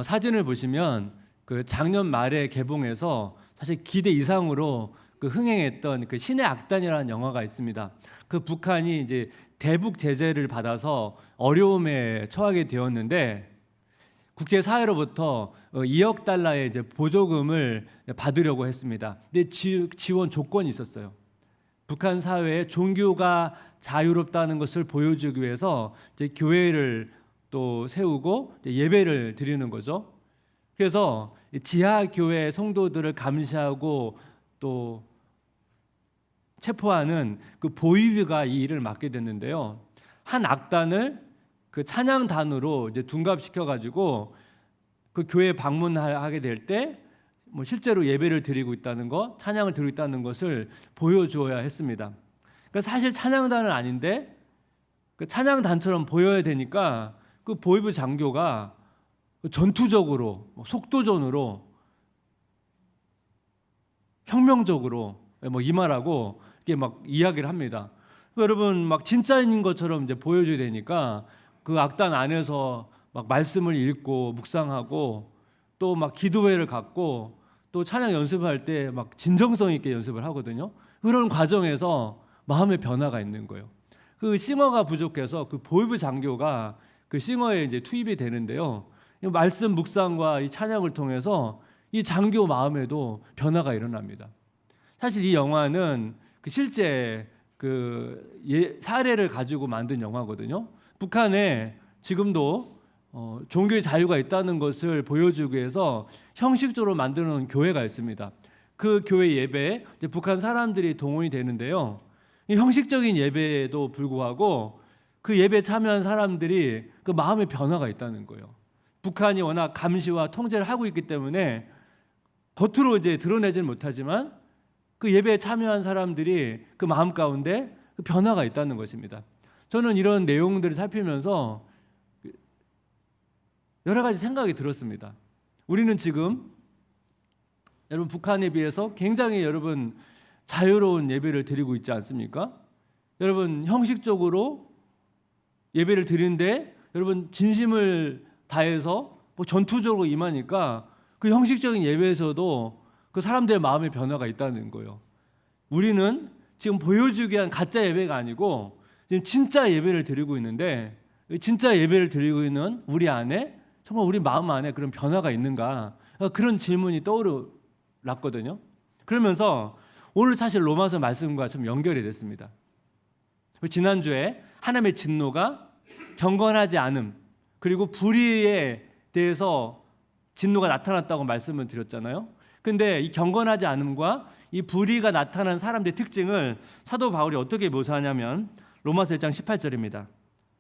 사진을 보시면 그 작년 말에 개봉해서 사실 기대 이상으로 그 흥행했던 그 신의 악단이라는 영화가 있습니다. 그 북한이 이제 대북 제재를 받아서 어려움에 처하게 되었는데 국제 사회로부터 2억 달러의 이제 보조금을 받으려고 했습니다. 근데 지원 조건이 있었어요. 북한 사회에 종교가 자유롭다는 것을 보여주기 위해서 이제 교회를 또 세우고 예배를 드리는 거죠. 그래서 지하 교회 성도들을 감시하고 또 체포하는 그 보위부가 이 일을 맡게 됐는데요. 한 악단을 그 찬양단으로 이제 둔갑시켜 가지고 그 교회 방문하게 될 때 뭐 실제로 예배를 드리고 있다는 것, 찬양을 드리고 있다는 것을 보여주어야 했습니다. 그러니까 사실 찬양단은 아닌데 그 찬양단처럼 보여야 되니까 그 보위부 장교가 전투적으로 속도전으로 혁명적으로 뭐 임하라고 이렇게 막 이야기를 합니다. 여러분 막 진짜인 것처럼 이제 보여줘야 되니까 그 악단 안에서 막 말씀을 읽고 묵상하고 또 막 기도회를 갖고 또 찬양 연습할 때 막 진정성 있게 연습을 하거든요. 그런 과정에서 마음의 변화가 있는 거예요. 그 싱어가 부족해서 그 보위부 장교가 그 싱어에 이제 투입이 되는데요. 말씀 묵상과 이 찬양을 통해서 이 장교 마음에도 변화가 일어납니다. 사실 이 영화는 그 실제 그 사례를 가지고 만든 영화거든요. 북한에 지금도 종교의 자유가 있다는 것을 보여주기 위해서 형식적으로 만들어 놓은 교회가 있습니다. 그 교회 예배에 이제 북한 사람들이 동원이 되는데요. 이 형식적인 예배에도 불구하고 그 예배에 참여한 사람들이 그 마음의 변화가 있다는 거예요. 북한이 워낙 감시와 통제를 하고 있기 때문에 겉으로 이제 드러내지는 못하지만 그 예배에 참여한 사람들이 그 마음 가운데 그 변화가 있다는 것입니다. 저는 이런 내용들을 살피면서 여러 가지 생각이 들었습니다. 우리는 지금 여러분 북한에 비해서 굉장히 여러분 자유로운 예배를 드리고 있지 않습니까? 여러분 형식적으로 예배를 드리는데 여러분 진심을 다해서 뭐 전투적으로 임하니까 그 형식적인 예배에서도 그 사람들의 마음의 변화가 있다는 거예요. 우리는 지금 보여주기 위한 가짜 예배가 아니고 지금 진짜 예배를 드리고 있는데 진짜 예배를 드리고 있는 우리 안에 정말 우리 마음 안에 그런 변화가 있는가 그런 질문이 떠올랐거든요. 그러면서 오늘 사실 로마서 말씀과 좀 연결이 됐습니다. 지난주에 하나님의 진노가 경건하지 않음 그리고 불의에 대해서 진노가 나타났다고 말씀을 드렸잖아요. 근데 이 경건하지 않음과 이 불의가 나타난 사람들의 특징을 사도 바울이 어떻게 묘사하냐면 로마서 1장 18절입니다.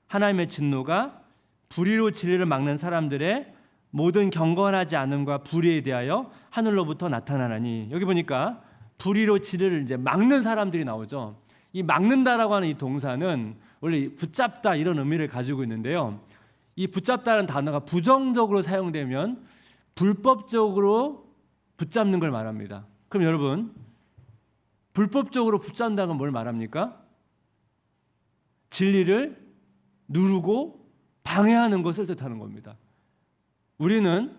하나님의 진노가 불의로 진리를 막는 사람들의 모든 경건하지 않음과 불의에 대하여 하늘로부터 나타나나니 여기 보니까 불의로 진리를 이제 막는 사람들이 나오죠. 이 막는다라고 하는 이 동사는 원래 붙잡다 이런 의미를 가지고 있는데요. 이 붙잡다라는 단어가 부정적으로 사용되면 불법적으로 붙잡는 걸 말합니다. 그럼 여러분 불법적으로 붙잡는다는 건 뭘 말합니까? 진리를 누르고 방해하는 것을 뜻하는 겁니다. 우리는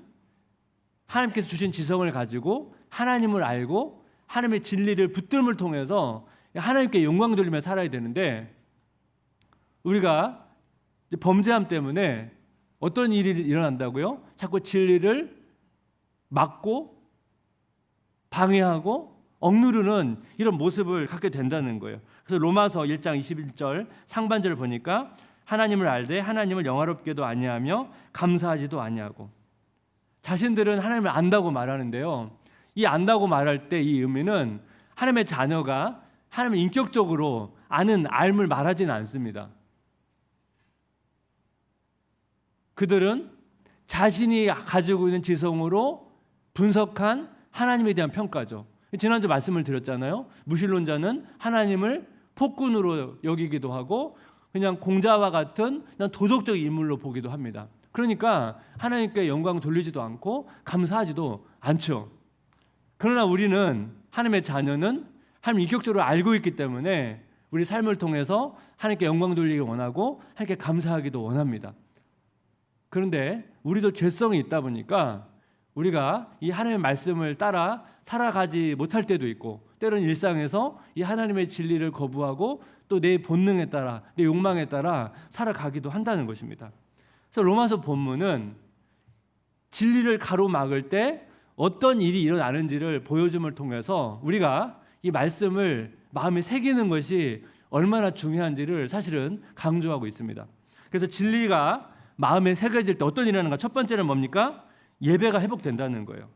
하나님께서 주신 지성을 가지고 하나님을 알고 하나님의 진리를 붙들음을 통해서 하나님께 영광 돌리며 살아야 되는데 우리가 범죄함 때문에 어떤 일이 일어난다고요? 자꾸 진리를 막고 방해하고 억누르는 이런 모습을 갖게 된다는 거예요. 그래서 로마서 1장 21절 상반절을 보니까 하나님을 알되 하나님을 영화롭게도 아니하며 감사하지도 아니하고 자신들은 하나님을 안다고 말하는데요. 이 안다고 말할 때 이 의미는 하나님의 자녀가 하나님을 인격적으로 아는 알을 말하지는 않습니다. 그들은 자신이 가지고 있는 지성으로 분석한 하나님에 대한 평가죠. 지난주 말씀을 드렸잖아요. 무신론자는 하나님을 폭군으로 여기기도 하고 그냥 공자와 같은 그냥 도덕적 인물로 보기도 합니다. 그러니까 하나님께 영광 돌리지도 않고 감사하지도 않죠. 그러나 우리는 하나님의 자녀는 하나님 인격적으로 알고 있기 때문에 우리 삶을 통해서 하나님께 영광 돌리기 원하고 하나님께 감사하기도 원합니다. 그런데 우리도 죄성이 있다 보니까 우리가 이 하나님의 말씀을 따라 살아가지 못할 때도 있고, 때로는 일상에서 이 하나님의 진리를 거부하고 또 내 본능에 따라, 내 욕망에 따라 살아가기도 한다는 것입니다. 그래서 로마서 본문은 진리를 가로막을 때 어떤 일이 일어나는지를 보여줌을 통해서 우리가 이 말씀을 마음에 새기는 것이 얼마나 중요한지를 사실은 강조하고 있습니다. 그래서 진리가 마음에 새겨질 때 어떤 일이 일어나는가? 첫 번째는 뭡니까? 예배가 회복된다는 거예요.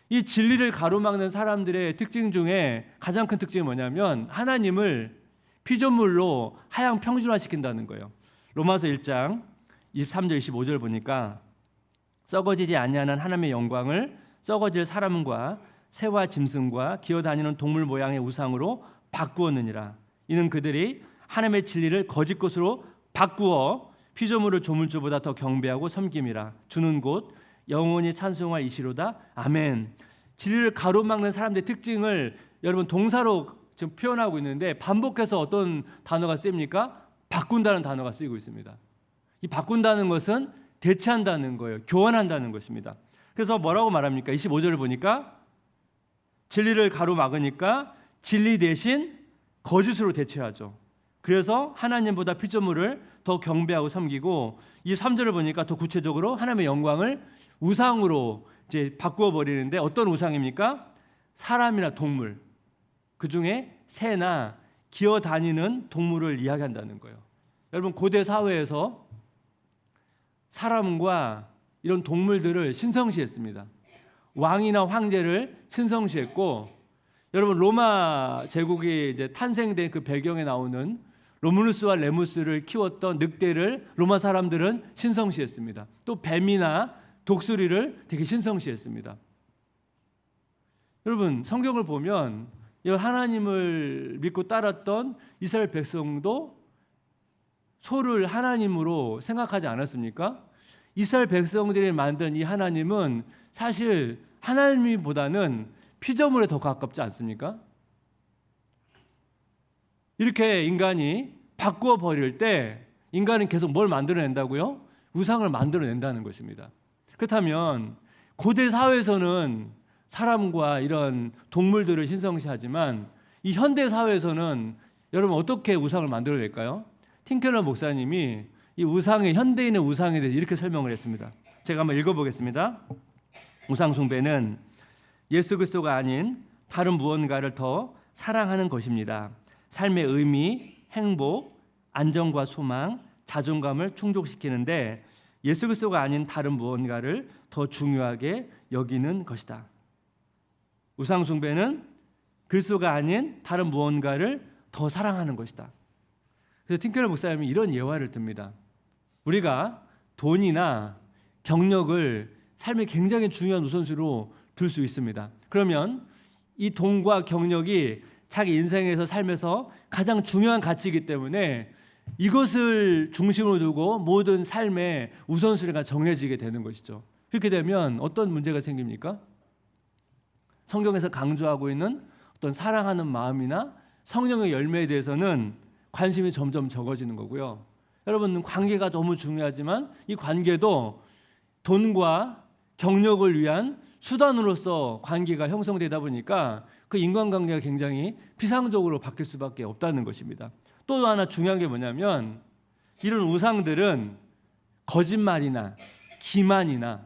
이 진리를 가로막는 사람들의 특징 중에 가장 큰 특징이 뭐냐면 하나님을 피조물로 하향 평준화시킨다는 거예요. 로마서 1장 23절 25절 보니까 썩어지지 아니하는 하나님의 영광을 썩어질 사람과 새와 짐승과 기어다니는 동물 모양의 우상으로 바꾸었느니라. 이는 그들이 하나님의 진리를 거짓 것으로 바꾸어 피조물을 조물주보다 더 경배하고 섬김이라. 주는 곧 영원히 찬송할 이시로다. 아멘. 진리를 가로막는 사람들의 특징을 여러분 동사로 지금 표현하고 있는데 반복해서 어떤 단어가 쓰입니까? 바꾼다는 단어가 쓰이고 있습니다. 이 바꾼다는 것은 대체한다는 거예요. 교환한다는 것입니다. 그래서 뭐라고 말합니까? 25절을 보니까 진리를 가로막으니까 진리 대신 거짓으로 대체하죠. 그래서 하나님보다 피조물을 더 경배하고 섬기고, 이 3절을 보니까 더 구체적으로 하나님의 영광을 우상으로 이제 바꾸어 버리는데 어떤 우상입니까? 사람이나 동물, 그 중에 새나 기어다니는 동물을 이야기한다는 거예요. 여러분 고대 사회에서 사람과 이런 동물들을 신성시했습니다. 왕이나 황제를 신성시했고, 여러분 로마 제국이 이제 탄생된 그 배경에 나오는 로무누스와 레무스를 키웠던 늑대를 로마 사람들은 신성시했습니다. 또 뱀이나 독수리를 되게 신성시했습니다. 여러분 성경을 보면 하나님을 믿고 따랐던 이스라엘 백성도 소를 하나님으로 생각하지 않았습니까? 이스라엘 백성들이 만든 이 하나님은 사실 하나님보다는 피조물에 더 가깝지 않습니까? 이렇게 인간이 바꾸어 버릴 때 인간은 계속 뭘 만들어낸다고요? 우상을 만들어낸다는 것입니다. 그렇다면 고대 사회에서는 사람과 이런 동물들을 신성시하지만 이 현대 사회에서는 여러분 어떻게 우상을 만들어낼까요? 틴켈러 목사님이 이 우상의, 현대인의 우상에 대해서 이렇게 설명을 했습니다. 제가 한번 읽어보겠습니다. 우상 숭배는 예수 그리스도가 아닌 다른 무언가를 더 사랑하는 것입니다. 삶의 의미, 행복, 안정과 소망, 자존감을 충족시키는데 예수 그리스도가 아닌 다른 무언가를 더 중요하게 여기는 것이다. 우상 숭배는 그리스도가 아닌 다른 무언가를 더 사랑하는 것이다. 그래서 틴켈러 목사님이 이런 예화를 듭니다. 우리가 돈이나 경력을 삶의 굉장히 중요한 우선순위로 둘 수 있습니다. 그러면 이 돈과 경력이 자기 인생에서 삶에서 가장 중요한 가치이기 때문에 이것을 중심으로 두고 모든 삶의 우선순위가 정해지게 되는 것이죠. 그렇게 되면 어떤 문제가 생깁니까? 성경에서 강조하고 있는 어떤 사랑하는 마음이나 성령의 열매에 대해서는 관심이 점점 적어지는 거고요. 여러분 관계가 너무 중요하지만 이 관계도 돈과 경력을 위한 수단으로서 관계가 형성되다 보니까 그 인간관계가 굉장히 피상적으로 바뀔 수밖에 없다는 것입니다. 또 하나 중요한 게 뭐냐면 이런 우상들은 거짓말이나 기만이나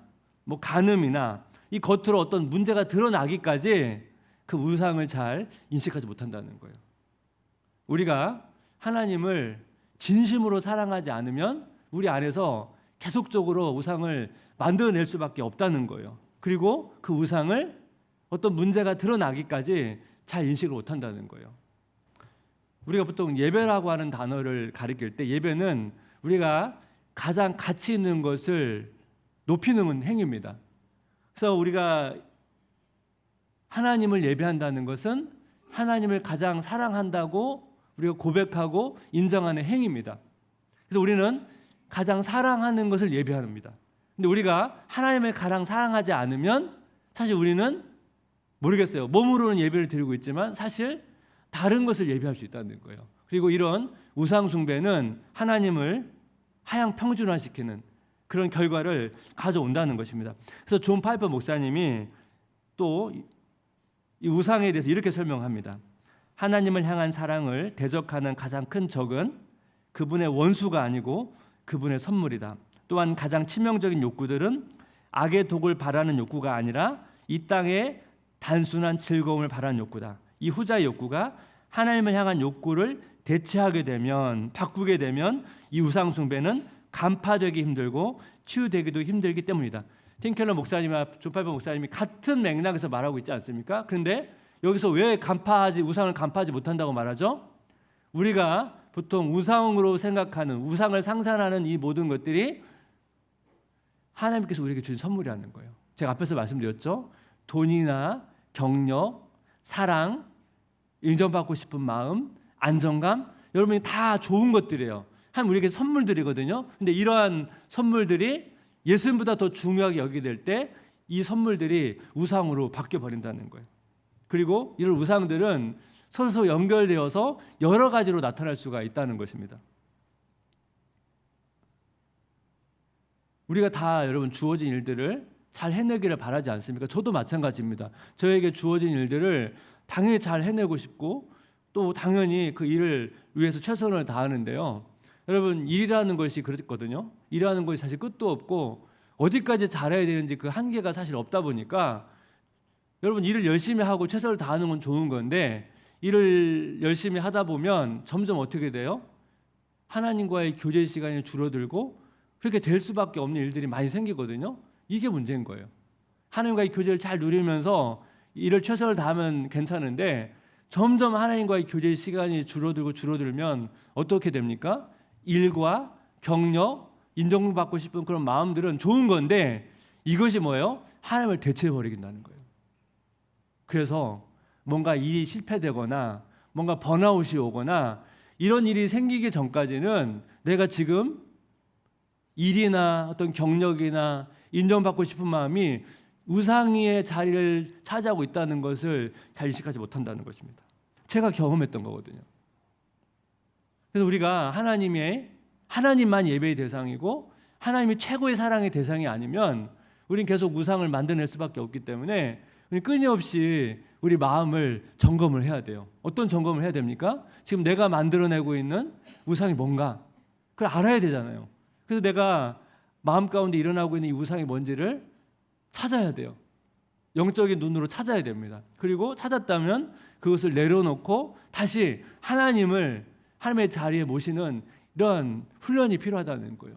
간음이나 이 겉으로 어떤 문제가 드러나기까지 그 우상을 잘 인식하지 못한다는 거예요. 우리가 하나님을 진심으로 사랑하지 않으면 우리 안에서 계속적으로 우상을 만들어낼 수밖에 없다는 거예요. 그리고 그 우상을 어떤 문제가 드러나기까지 잘 인식을 못한다는 거예요. 우리가 보통 예배라고 하는 단어를 가리킬 때 예배는 우리가 가장 가치 있는 것을 높이는 행위입니다. 그래서 우리가 하나님을 예배한다는 것은 하나님을 가장 사랑한다고 우리가 고백하고 인정하는 행위입니다. 그래서 우리는 가장 사랑하는 것을 예배합니다. 근데 우리가 하나님을 가장 사랑하지 않으면 사실 우리는 모르겠어요. 몸으로는 예배를 드리고 있지만 사실 다른 것을 예배할 수 있다는 거예요. 그리고 이런 우상 숭배는 하나님을 하향 평준화시키는 그런 결과를 가져온다는 것입니다. 그래서 존 파이퍼 목사님이 또 이 우상에 대해서 이렇게 설명합니다. 하나님을 향한 사랑을 대적하는 가장 큰 적은 그분의 원수가 아니고 그분의 선물이다. 또한 가장 치명적인 욕구들은 악의 독을 바라는 욕구가 아니라 이 땅의 단순한 즐거움을 바라는 욕구다. 이 후자의 욕구가 하나님을 향한 욕구를 대체하게 되면, 바꾸게 되면 이 우상 숭배는 간파되기 힘들고 치유되기도 힘들기 때문이다. 팀 켈러 목사님과 존 파이퍼 목사님이 같은 맥락에서 말하고 있지 않습니까? 그런데 여기서 왜 우상을 간파하지 못한다고 말하죠? 우리가 보통 우상으로 생각하는, 우상을 상상하는 이 모든 것들이 하나님께서 우리에게 주신 선물이라는 거예요. 제가 앞에서 말씀드렸죠. 돈이나 경력, 사랑, 인정받고 싶은 마음, 안정감, 여러분이 다 좋은 것들이에요. 하나님 우리에게 선물들이거든요. 근데 이러한 선물들이 예수님보다 더 중요하게 여기게 될 때 이 선물들이 우상으로 바뀌어 버린다는 거예요. 그리고 이런 우상들은 서로 연결되어서 여러 가지로 나타날 수가 있다는 것입니다. 우리가 다 여러분 주어진 일들을 잘 해내기를 바라지 않습니까? 저도 마찬가지입니다. 저에게 주어진 일들을 당연히 잘 해내고 싶고 또 당연히 그 일을 위해서 최선을 다하는데요. 여러분 일이라는 것이 그렇거든요. 일하는 것이 사실 끝도 없고 어디까지 잘해야 되는지 그 한계가 사실 없다 보니까 여러분 일을 열심히 하고 최선을 다하는 건 좋은 건데 일을 열심히 하다 보면 점점 어떻게 돼요? 하나님과의 교제 시간이 줄어들고 그렇게 될 수밖에 없는 일들이 많이 생기거든요. 이게 문제인 거예요. 하나님과의 교제를 잘 누리면서 일을 최선을 다하면 괜찮은데 점점 하나님과의 교제 시간이 줄어들면 어떻게 됩니까? 일과 경력, 인정받고 싶은 그런 마음들은 좋은 건데 이것이 뭐예요? 하나님을 대체해버리긴다는 거예요. 그래서 뭔가 일이 실패되거나 뭔가 번아웃이 오거나 이런 일이 생기기 전까지는 내가 지금 일이나 어떤 경력이나 인정받고 싶은 마음이 우상의 자리를 차지하고 있다는 것을 잘 인식하지 못한다는 것입니다. 제가 경험했던 거거든요. 그래서 우리가 하나님만 예배의 대상이고 하나님이 최고의 사랑의 대상이 아니면 우리는 계속 우상을 만들어낼 수밖에 없기 때문에 끊임없이 우리 마음을 점검을 해야 돼요. 어떤 점검을 해야 됩니까? 지금 내가 만들어내고 있는 우상이 뭔가 그걸 알아야 되잖아요. 그래서 내가 마음 가운데 일어나고 있는 이 우상이 뭔지를 찾아야 돼요. 영적인 눈으로 찾아야 됩니다. 그리고 찾았다면 그것을 내려놓고 다시 하나님의 자리에 모시는 이런 훈련이 필요하다는 거예요.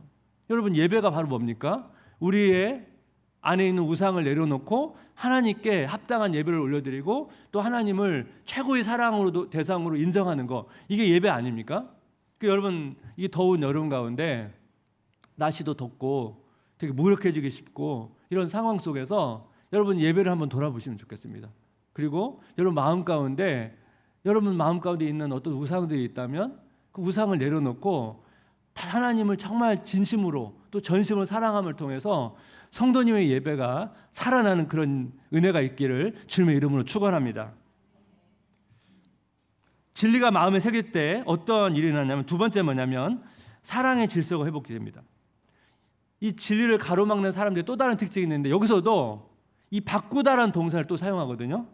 여러분 예배가 바로 뭡니까? 우리의 안에 있는 우상을 내려놓고 하나님께 합당한 예배를 올려드리고 또 하나님을 최고의 사랑으로 대상으로 인정하는 거, 이게 예배 아닙니까? 여러분 이 더운 여름 가운데 날씨도 덥고 되게 무력해지기 쉽고 이런 상황 속에서 여러분 예배를 한번 돌아보시면 좋겠습니다. 그리고 여러분 마음 가운데 있는 어떤 우상들이 있다면 그 우상을 내려놓고 하나님을 정말 진심으로 또 전심으로 사랑함을 통해서 성도님의 예배가 살아나는 그런 은혜가 있기를 주님의 이름으로 축원합니다. 진리가 마음에 새길 때 어떤 일이 일어나냐면 두 번째 뭐냐면 사랑의 질서가 회복이 됩니다. 이 진리를 가로막는 사람들의 또 다른 특징이 있는데 여기서도 이 바꾸다라는 동사를 또 사용하거든요.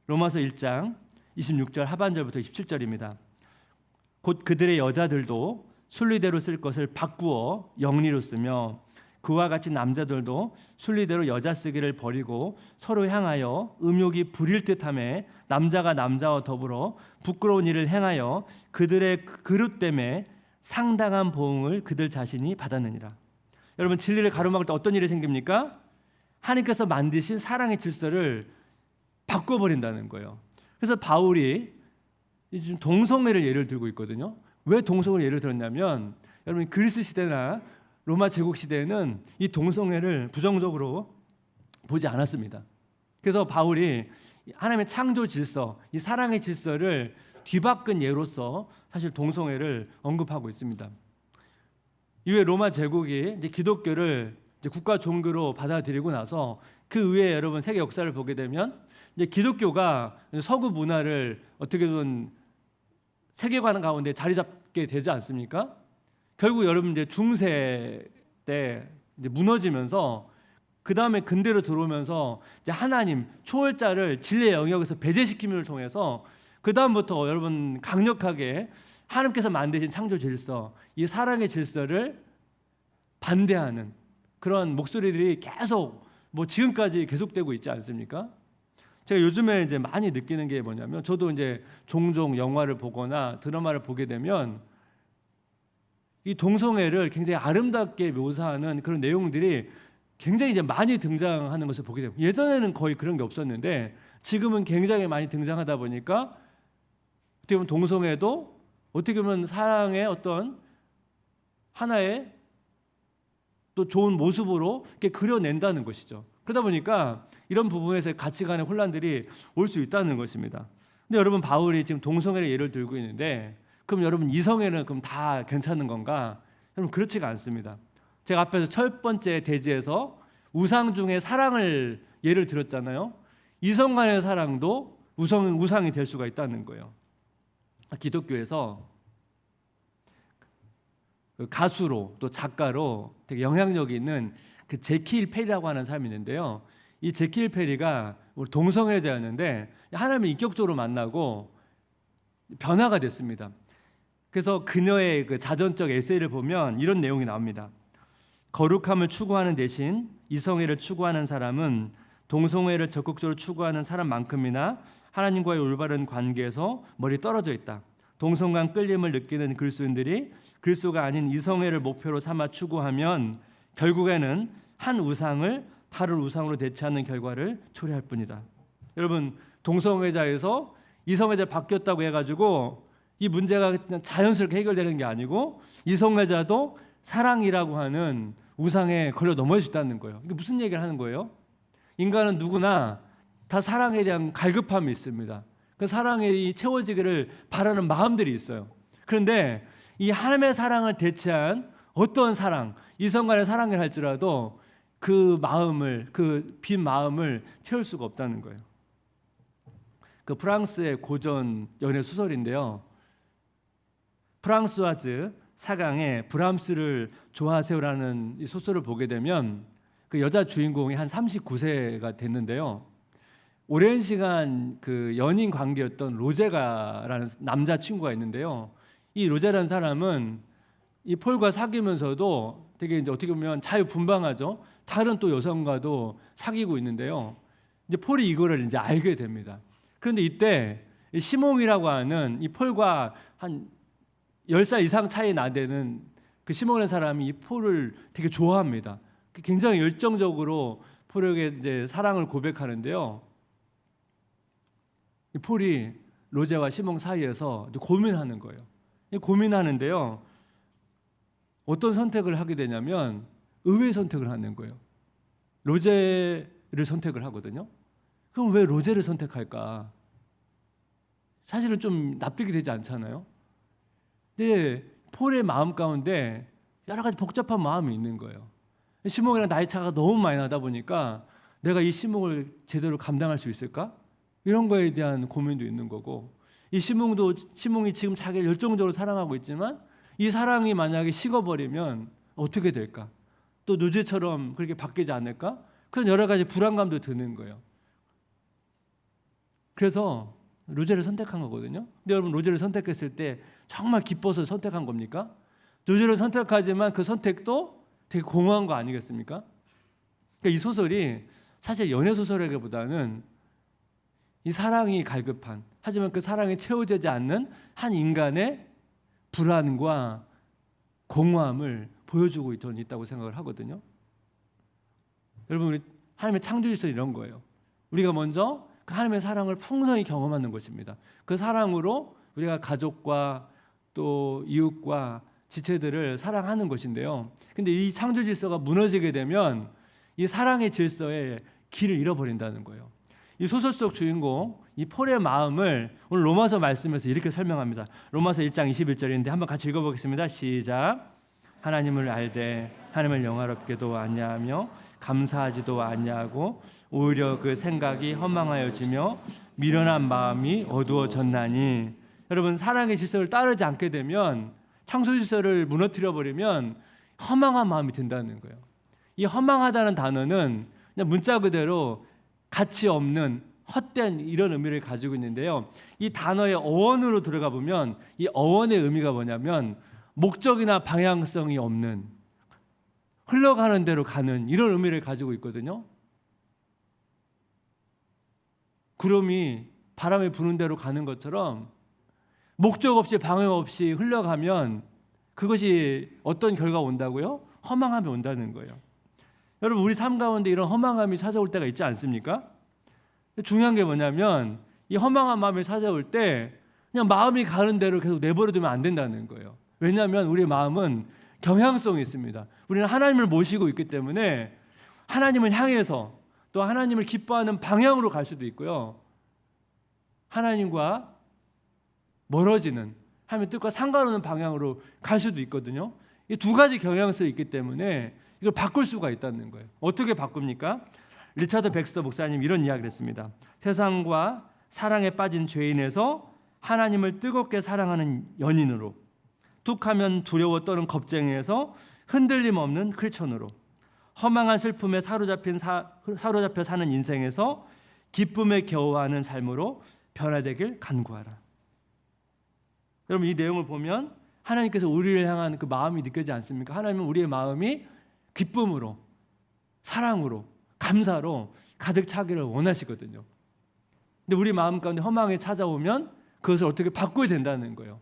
로마서 1장 26절 하반절부터 27절입니다. 곧 그들의 여자들도 순리대로 쓸 것을 바꾸어 영리로 쓰며 그와 같이 남자들도 순리대로 여자 쓰기를 버리고 서로 향하여 음욕이 부릴 듯하며 남자가 남자와 더불어 부끄러운 일을 행하여 그들의 그릇 때문에 상당한 보응을 그들 자신이 받았느니라. 여러분 진리를 가로막을 때 어떤 일이 생깁니까? 하나님께서 만드신 사랑의 질서를 바꿔버린다는 거예요. 그래서 바울이 지금 동성애를 예를 들고 있거든요. 왜 동성애를 예를 들었냐면 여러분 그리스 시대나 로마 제국 시대에는 이 동성애를 부정적으로 보지 않았습니다. 그래서 바울이 하나님의 창조 질서, 이 사랑의 질서를 뒤바꾼 예로서 사실 동성애를 언급하고 있습니다. 이후에 로마 제국이 이제 기독교를 이제 국가 종교로 받아들이고 나서 그 외에 여러분 세계 역사를 보게 되면 이제 기독교가 서구 문화를 어떻게든 세계관 가운데 자리 잡게 되지 않습니까? 결국 여러분 이제 중세 때 이제 무너지면서 그 다음에 근대로 들어오면서 이제 하나님 초월자를 진리의 영역에서 배제시킴을 통해서 그 다음부터 여러분 강력하게 하나님께서 만드신 창조 질서, 이 사랑의 질서를 반대하는 그런 목소리들이 계속 뭐 지금까지 계속되고 있지 않습니까? 제가 요즘에 이제 많이 느끼는 게 뭐냐면, 저도 이제 종종 영화를 보거나 드라마를 보게 되면 이 동성애를 굉장히 아름답게 묘사하는 그런 내용들이 굉장히 이제 많이 등장하는 것을 보게 됩니다. 예전에는 거의 그런 게 없었는데 지금은 굉장히 많이 등장하다 보니까 어떻게 보면 동성애도 어떻게 보면 사랑의 어떤 하나의 또 좋은 모습으로 이렇게 그려낸다는 것이죠. 그러다 보니까 이런 부분에서 가치관의 혼란들이 올 수 있다는 것입니다. 근데 여러분, 바울이 지금 동성애를 예를 들고 있는데, 그럼 여러분 이성애는 그럼 다 괜찮은 건가? 여러분, 그렇지가 않습니다. 제가 앞에서 첫 번째 대지에서 우상 중에 사랑을 예를 들었잖아요. 이성 간의 사랑도 우상이 될 수가 있다는 거예요. 기독교에서 가수로 또 작가로 되게 영향력이 있는 그 제키 힐 페리라고 하는 사람이 있는데요. 이 제키 힐 페리가 동성애자였는데 하나님을 인격적으로 만나고 변화가 됐습니다. 그래서 그녀의 그 자전적 에세이를 보면 이런 내용이 나옵니다. 거룩함을 추구하는 대신 이성애를 추구하는 사람은 동성애를 적극적으로 추구하는 사람만큼이나 하나님과의 올바른 관계에서 멀리 떨어져 있다. 동성 간 끌림을 느끼는 그리스도인들이 그리스도가 아닌 이성애를 목표로 삼아 추구하면 결국에는 한 우상을 다른 우상으로 대체하는 결과를 초래할 뿐이다. 여러분, 동성애자에서 이성애자 바뀌었다고 해가지고 이 문제가 그냥 자연스럽게 해결되는 게 아니고 이성애자도 사랑이라고 하는 우상에 걸려 넘어질 수 있다는 거예요. 이게 무슨 얘기를 하는 거예요? 인간은 누구나 다 사랑에 대한 갈급함이 있습니다. 그 사랑이 채워지기를 바라는 마음들이 있어요. 그런데 이 하나님의 사랑을 대체한 어떤 사랑, 이성 간의 사랑을 할지라도 그 마음을, 그 빈 마음을 채울 수가 없다는 거예요. 그 프랑스의 고전 연애 소설인데요. 프랑스와즈 사강의 브람스를 좋아하세요라는 이 소설을 보게 되면 그 여자 주인공이 한 39세가 됐는데요. 오랜 시간 그 연인 관계였던 로제가라는 남자친구가 있는데요. 이 로제라는 사람은 이 폴과 사귀면서도 되게 이제 어떻게 보면 자유분방하죠. 다른 또 여성과도 사귀고 있는데요. 이제 폴이 이거를 이제 알게 됩니다. 그런데 이때 이 시몽이라고 하는 이 폴과 한 10살 이상 차이 나되는 그 시몬이라는 사람이 이 폴을 되게 좋아합니다. 굉장히 열정적으로 폴에게 이제 사랑을 고백하는데요. 이 폴이 로제와 시몬 사이에서 고민하는 거예요. 고민하는데요. 어떤 선택을 하게 되냐면 의외의 선택을 하는 거예요. 로제를 선택을 하거든요. 그럼 왜 로제를 선택할까? 사실은 좀 납득이 되지 않잖아요. 근데 폴의 마음 가운데 여러 가지 복잡한 마음이 있는 거예요. 시몬이랑 나이 차가 너무 많이 나다 보니까 내가 이 시몬을 제대로 감당할 수 있을까? 이런 거에 대한 고민도 있는 거고, 이 시몬이 지금 자기를 열정적으로 사랑하고 있지만 이 사랑이 만약에 식어버리면 어떻게 될까? 또 노제처럼 그렇게 바뀌지 않을까? 그런 여러 가지 불안감도 드는 거예요. 그래서 로제를 선택한 거거든요. 근데 여러분, 로제를 선택했을 때 정말 기뻐서 선택한 겁니까? 로제를 선택하지만 그 선택도 되게 공허한 거 아니겠습니까? 그러니까 이 소설이 사실 연애 소설이기보다는 이 사랑이 갈급한, 하지만 그 사랑이 채워지지 않는 한 인간의 불안과 공허함을 보여주고 있다고 생각을 하거든요. 여러분, 우리 하나님의 창조 질서는 이런 거예요. 우리가 먼저 그 하나님의 사랑을 풍성히 경험하는 것입니다. 그 사랑으로 우리가 가족과 또 이웃과 지체들을 사랑하는 것인데요. 근데 이 창조 질서가 무너지게 되면 이 사랑의 질서에 길을 잃어버린다는 거예요. 이 소설 속 주인공 이 폴의 마음을 오늘 로마서 말씀에서 이렇게 설명합니다. 로마서 1장 21절인데 한번 같이 읽어보겠습니다. 시작. 하나님을 알되 하나님을 영화롭게도 아니하며 감사하지도 아니하고 오히려 그 생각이 허망하여지며 미련한 마음이 어두워졌나니. 여러분, 사랑의 질서를 따르지 않게 되면, 창조 질서를 무너뜨려 버리면 허망한 마음이 든다는 거예요. 이 허망하다는 단어는 그냥 문자 그대로 가치 없는 헛된 이런 의미를 가지고 있는데요. 이 단어의 어원으로 들어가 보면 이 어원의 의미가 뭐냐면 목적이나 방향성이 없는, 흘러가는 대로 가는 이런 의미를 가지고 있거든요. 구름이 바람에 부는 대로 가는 것처럼 목적 없이 방향 없이 흘러가면 그것이 어떤 결과가 온다고요? 허망함이 온다는 거예요. 여러분, 우리 삶 가운데 이런 허망함이 찾아올 때가 있지 않습니까? 중요한 게 뭐냐면 이 허망한 마음이 찾아올 때 그냥 마음이 가는 대로 계속 내버려두면 안 된다는 거예요. 왜냐하면 우리의 마음은 경향성이 있습니다. 우리는 하나님을 모시고 있기 때문에 하나님을 향해서 또 하나님을 기뻐하는 방향으로 갈 수도 있고요. 하나님과 멀어지는, 하나님의 뜻과 상관없는 방향으로 갈 수도 있거든요. 이 두 가지 경향성이 있기 때문에 이걸 바꿀 수가 있다는 거예요. 어떻게 바꿉니까? 리차드 백스터 목사님 이런 이야기를 했습니다. 세상과 사랑에 빠진 죄인에서 하나님을 뜨겁게 사랑하는 연인으로, 툭하면 두려워 떠는 겁쟁이에서 흔들림 없는 크리스천으로, 허망한 슬픔에 사로잡혀 사는 인생에서 기쁨에 겨워하는 삶으로 변화되길 간구하라. 여러분, 이 내용을 보면 하나님께서 우리를 향한 그 마음이 느껴지지 않습니까? 하나님은 우리의 마음이 기쁨으로, 사랑으로, 감사로 가득 차기를 원하시거든요. 근데 우리 마음 가운데 허망이 찾아오면 그것을 어떻게 바꿔야 된다는 거예요.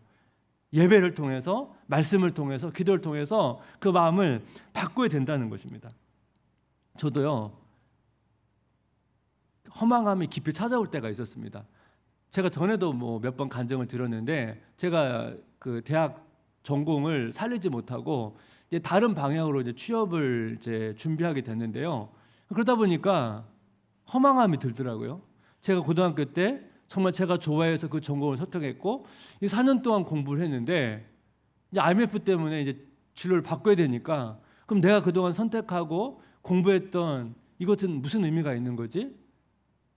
예배를 통해서, 말씀을 통해서, 기도를 통해서 그 마음을 바꿔야 된다는 것입니다. 저도요, 허망함이 깊이 찾아올 때가 있었습니다. 제가 전에도 몇 번 간증을 들었는데, 제가 그 대학 전공을 살리지 못하고 이제 다른 방향으로 이제 취업을 이제 준비하게 됐는데요. 그러다 보니까 허망함이 들더라고요. 제가 고등학교 때 정말 제가 좋아해서 그 전공을 선택했고 4년 동안 공부를 했는데 이제 IMF 때문에 이제 진로를 바꿔야 되니까, 그럼 내가 그동안 선택하고 공부했던 이것은 무슨 의미가 있는 거지?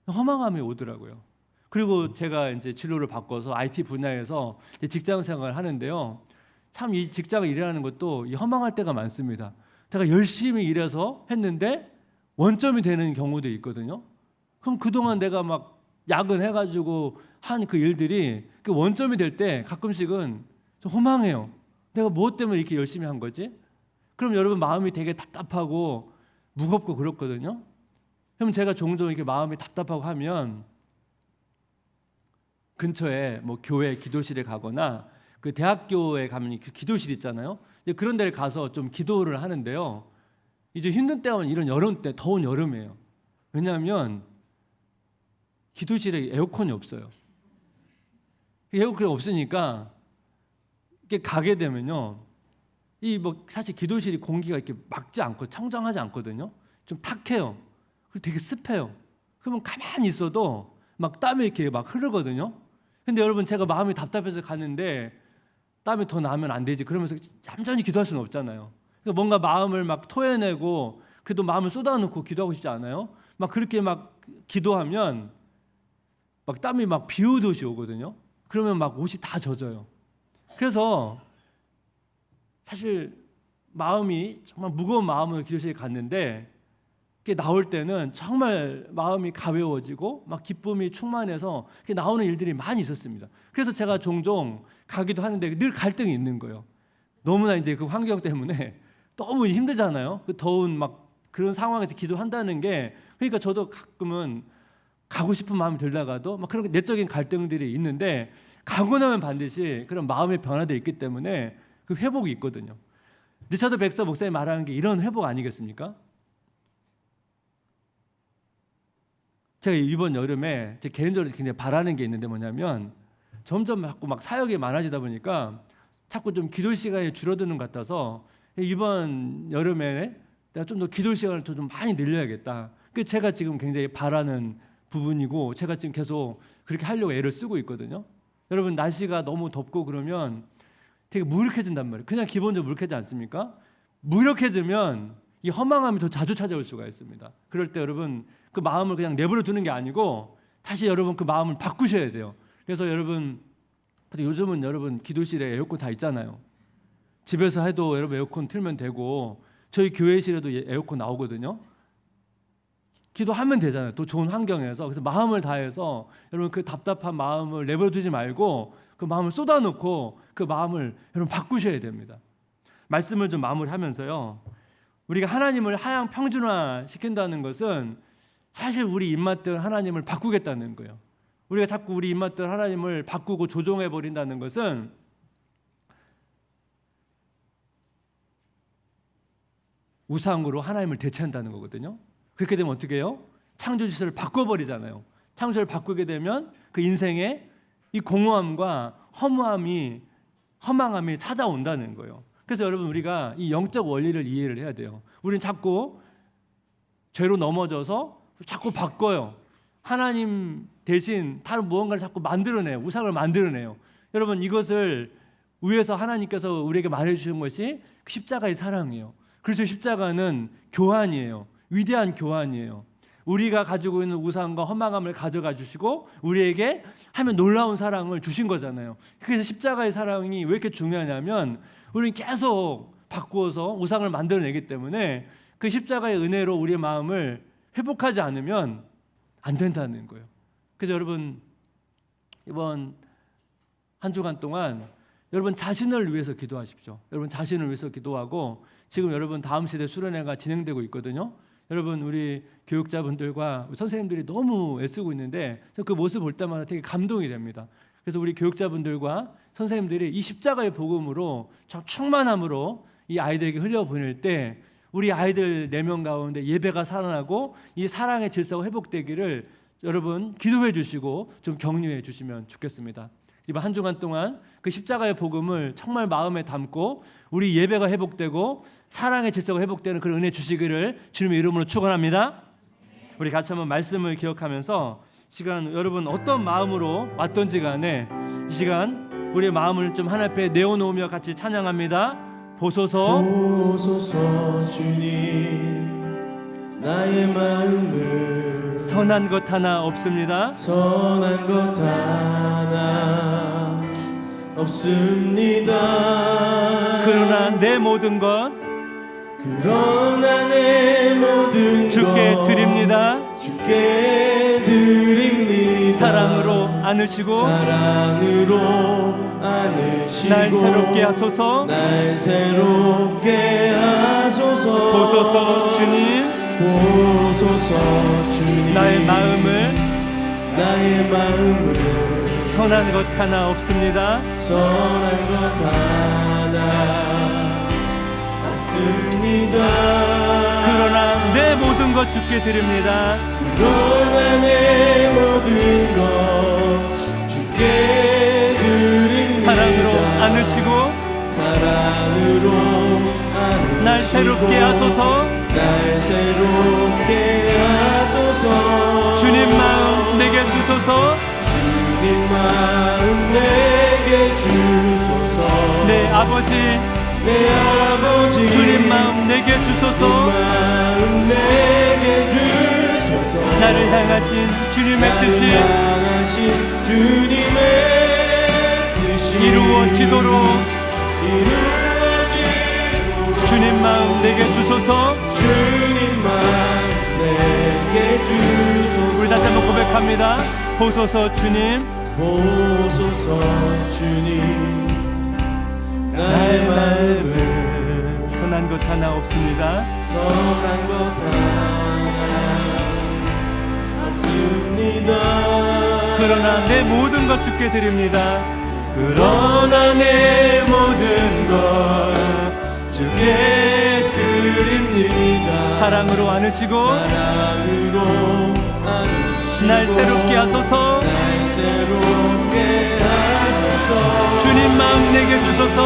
허망함이 오더라고요. 그리고 제가 이제 진로를 바꿔서 IT 분야에서 이제 직장 생활을 하는데요. 참 이 직장을 일하는 것도 이 허망할 때가 많습니다. 제가 열심히 일해서 했는데 원점이 되는 경우도 있거든요. 그럼 그동안 내가 막 야근해가지고 한 그 일들이 그 원점이 될 때 가끔씩은 좀 허망해요. 내가 무엇 때문에 이렇게 열심히 한 거지? 그럼 여러분, 마음이 되게 답답하고 무겁고 그렇거든요. 그럼 제가 종종 이렇게 마음이 답답하고 하면 근처에 교회 기도실에 가거나 그 대학교에 가면 그 기도실 있잖아요. 그런 데를 가서 좀 기도를 하는데요. 이제 힘든 때는 이런 여름 때, 더운 여름이에요. 왜냐하면 기도실에 에어컨이 없어요. 에어컨이 없으니까 이렇게 가게 되면요, 사실 기도실이 공기가 이렇게 막지 않고 청정하지 않거든요. 좀 탁해요. 그리고 되게 습해요. 그러면 가만히 있어도 막 땀이 이렇게 막 흐르거든요. 근데 여러분, 제가 마음이 답답해서 가는데 땀이 더 나면 안 되지, 그러면서 얌전히 기도할 수는 없잖아요. 그러니까 뭔가 마음을 막 토해내고 그래도 마음을 쏟아놓고 기도하고 싶지 않아요? 막 그렇게 막 기도하면 막 땀이 막 비 오듯이 오거든요. 그러면 막 옷이 다 젖어요. 그래서 사실 마음이 정말 무거운 마음으로 기도실에 갔는데 나올 때는 정말 마음이 가벼워지고 막 기쁨이 충만해서 나오는 일들이 많이 있었습니다. 그래서 제가 종종 가기도 하는데 늘 갈등이 있는 거예요. 너무나 이제 그 환경 때문에 너무 힘들잖아요. 그 더운 막 그런 상황에서 기도한다는 게, 그러니까 저도 가끔은 가고 싶은 마음이 들다가도 막 그런 내적인 갈등들이 있는데 가고 나면 반드시 그런 마음의 변화들이 있기 때문에 그 회복이 있거든요. 리차드 백스터 목사님 말하는 게 이런 회복 아니겠습니까? 제가 이번 여름에 제 개인적으로 굉장히 바라는 게 있는데 뭐냐면, 점점 자꾸 막 사역이 많아지다 보니까 자꾸 좀 기도 시간이 줄어드는 것 같아서 이번 여름에 내가 좀 더 기도 시간을 좀 많이 늘려야겠다. 그 제가 지금 굉장히 바라는 부분이고, 제가 지금 계속 그렇게 하려고 애를 쓰고 있거든요. 여러분, 날씨가 너무 덥고 그러면 되게 무력해진단 말이에요. 그냥 기본적으로 무력해지지 않습니까? 무력해지면 이 허망함이 더 자주 찾아올 수가 있습니다. 그럴 때 여러분, 그 마음을 그냥 내버려 두는 게 아니고 다시 여러분 그 마음을 바꾸셔야 돼요. 그래서 여러분, 요즘은 여러분 기도실에 에어컨 다 있잖아요. 집에서 해도 여러분 에어컨 틀면 되고, 저희 교회실에도 에어컨 나오거든요. 기도하면 되잖아요. 또 좋은 환경에서. 그래서 마음을 다해서 여러분 그 답답한 마음을 내버려두지 말고 그 마음을 쏟아놓고 그 마음을 여러분 바꾸셔야 됩니다. 말씀을 좀 마무리하면서요. 우리가 하나님을 하향 평준화 시킨다는 것은 사실 우리 입맛대로 하나님을 바꾸겠다는 거예요. 우리가 자꾸 우리 입맛대로 하나님을 바꾸고 조종해 버린다는 것은 우상으로 하나님을 대체한다는 거거든요. 그렇게 되면 어떻게 해요? 창조 질서를 바꿔버리잖아요. 창조를 바꾸게 되면 그 인생에 이 공허함과 허망함이 찾아온다는 거예요. 그래서 여러분 우리가 이 영적 원리를 이해를 해야 돼요. 우리는 자꾸 죄로 넘어져서 자꾸 바꿔요. 하나님 대신 다른 무언가를 자꾸 만들어내요. 우상을 만들어내요. 여러분 이것을 위에서 하나님께서 우리에게 말해주신 것이 십자가의 사랑이에요. 그래서 십자가는 교환이에요. 위대한 교환이에요. 우리가 가지고 있는 우상과 허망함을 가져가 주시고 우리에게 하면 놀라운 사랑을 주신 거잖아요. 그래서 십자가의 사랑이 왜 이렇게 중요하냐면 우리는 계속 바꾸어서 우상을 만들어내기 때문에 그 십자가의 은혜로 우리의 마음을 회복하지 않으면 안 된다는 거예요. 그래서 여러분 이번 한 주간 동안 여러분 자신을 위해서 기도하십시오. 여러분 자신을 위해서 기도하고 지금 여러분 다음 세대 수련회가 진행되고 있거든요. 여러분 우리 교육자분들과 선생님들이 너무 애쓰고 있는데 저 그 모습 볼 때마다 되게 감동이 됩니다. 그래서 우리 교육자분들과 선생님들이 이 십자가의 복음으로 충만함으로 이 아이들에게 흘려보낼 때 우리 아이들 4명 가운데 예배가 살아나고 이 사랑의 질서가 회복되기를 여러분 기도해 주시고 좀 격려해 주시면 좋겠습니다. 이번 한 주간 동안 그 십자가의 복음을 정말 마음에 담고 우리 예배가 회복되고 사랑의 질서가 회복되는 그런 은혜 주시기를 주님의 이름으로 축원합니다. 우리 같이 한번 말씀을 기억하면서 시간 여러분 어떤 마음으로 왔던지 간에 이 시간 우리의 마음을 좀 하나님 앞에 내어놓으며 같이 찬양합니다. 보소서 주님 나의 마음을 선한 것 하나 없습니다. 선한 것 하나 없습니다. 그러나 내 모든 것 주께 드립니다. 주께 드립니다. 사랑으로 안으시고 날 새롭게 하소서. 날 새롭게 하소서. 보소서 주님 나의 마음을 선한 것 하나 없습니다. 선한 것 하나 없습니다. 그러나 내 모든 것 주께 드립니다. 그러나 내 모든 것 주께 드립니다. 사랑으로 안으시고 날 새롭게 하소서. 주님 마음 내게 주소서. 내 아버지 주님 마음 내게 주소서. 나를 향하신 주님의 뜻이 이루어지도록 주님 마음 내게 주소서. 우리 다시 한번 고백합니다. 보소서 주님 나의 마음을 선한 것 하나 없습니다. 선한 것 하나 없습니다. 그러나 내 모든 것 주께 드립니다. 그러나 내 모든 것 주께 드립니다. 사랑으로 안으시고 날 새롭게 하소서. 주님 마음 내게 주소서.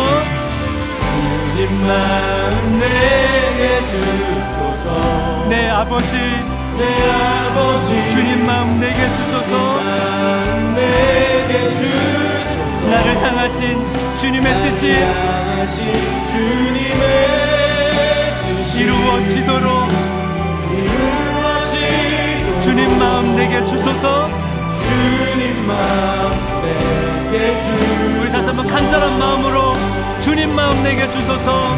내 아버지 주님 마음 내게 주소서. 나를 향하신 주님의 뜻이 이루어지도록 주님 마음 내게 주소서. 우리 다시 한번 간절한 마음으로 주님 마음 내게 주소서.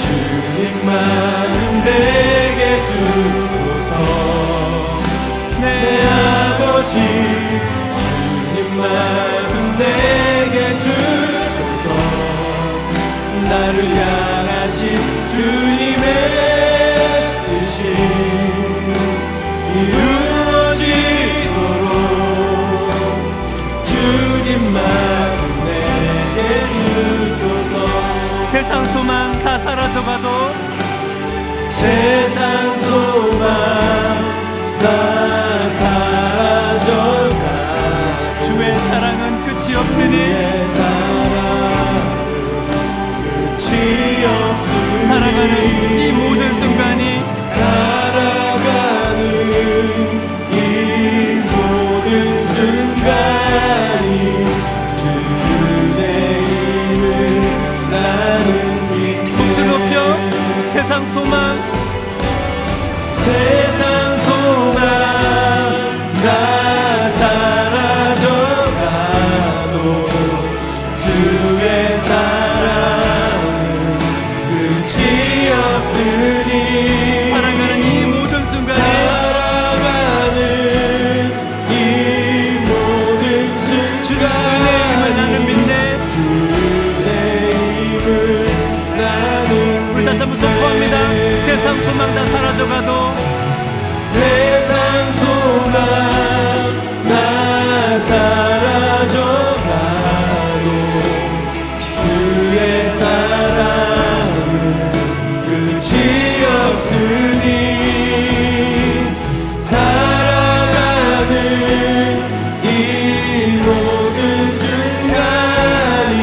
주님만 내게 주소서. 내 아버지 주님만 내게 주소서. 나를 향하신 주님의 뜻이 이루어지도록 주님만 내게 주소서. 세상 소망 다 사라져가도 세상 소망 다 사라져가 주의 사랑은 끝이 없으니 주의 사랑은 끝이 없으니 살아가는 이 모든 순간이 살아가는 이 모든 순간이 주의 힘을 나는 믿네. 목소리 높여 세상 소망 세상 소망 다 사라져가도 주의 사랑은 끝이 없으니 살아가는 이 모든 순간이 살아가는 이 모든 주의 힘을 나는 순간이 믿네. 주의 힘을 나는 우리 다시 한번 선포합니다. 믿네. 세상 소망 다 사라져가도 세상 소망 다 사라져가도 주의 사랑은 끝이 없으니 살아가는 이 모든 순간이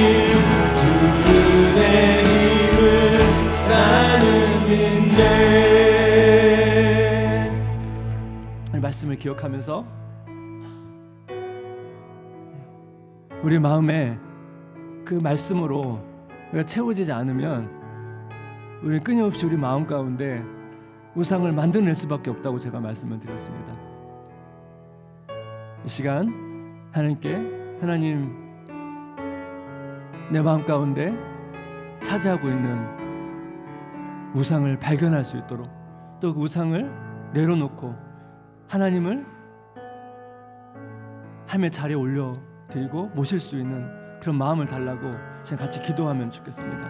주의 힘을 나는 믿네. 말씀을 기억하면서 우리 마음에 그 말씀으로 우리가 채워지지 않으면 우리는 끊임없이 우리 마음 가운데 우상을 만들어낼 수밖에 없다고 제가 말씀을 드렸습니다. 이 시간 하나님께 하나님 내 마음 가운데 차지하고 있는 우상을 발견할 수 있도록 또 그 우상을 내려놓고 하나님을 하나님의 자리에 올려드리고 모실 수 있는 그런 마음을 달라고 지금 같이 기도하면 좋겠습니다.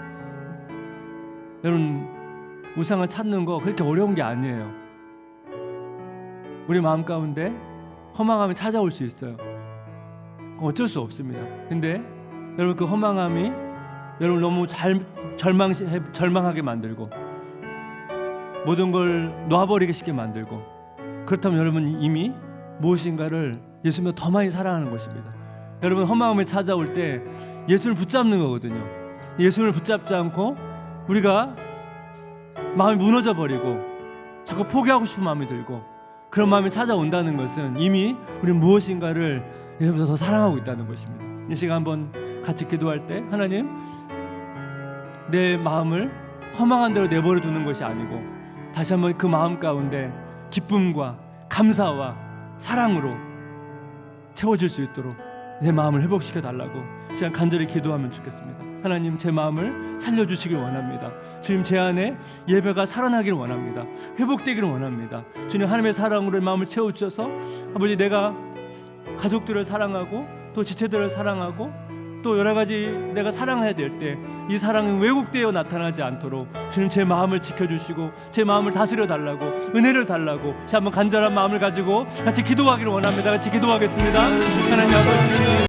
여러분 우상을 찾는 거 그렇게 어려운 게 아니에요. 우리 마음 가운데 허망함이 찾아올 수 있어요. 어쩔 수 없습니다. 근데 여러분 그 허망함이 여러분 너무 절망하게 만들고 모든 걸 놔버리게 쉽게 만들고 그렇다면 여러분 이미 무엇인가를 예수님을 더 많이 사랑하는 것입니다. 여러분 허망함이 찾아올 때 예수를 붙잡는 거거든요. 예수를 붙잡지 않고 우리가 마음이 무너져 버리고 자꾸 포기하고 싶은 마음이 들고 그런 마음이 찾아온다는 것은 이미 우리는 무엇인가를 예수님보다 더 사랑하고 있다는 것입니다. 이 시간 한번 같이 기도할 때 하나님 내 마음을 허망한 대로 내버려 두는 것이 아니고 다시 한번 그 마음 가운데 기쁨과 감사와 사랑으로 채워질 수 있도록 내 마음을 회복시켜 달라고 시간 간절히 기도하면 좋겠습니다. 하나님 제 마음을 살려주시길 원합니다. 주님 제 안에 예배가 살아나기를 원합니다. 회복되기를 원합니다. 주님 하나님의 사랑으로 마음을 채워주셔서 아버지 내가 가족들을 사랑하고 또 지체들을 사랑하고 또 여러 가지 내가 사랑해야 될 때 이 사랑은 왜곡되어 나타나지 않도록 주님 제 마음을 지켜주시고 제 마음을 다스려 달라고 은혜를 달라고 한번 간절한 마음을 가지고 같이 기도하기를 원합니다. 같이 기도하겠습니다. 하나님 아버지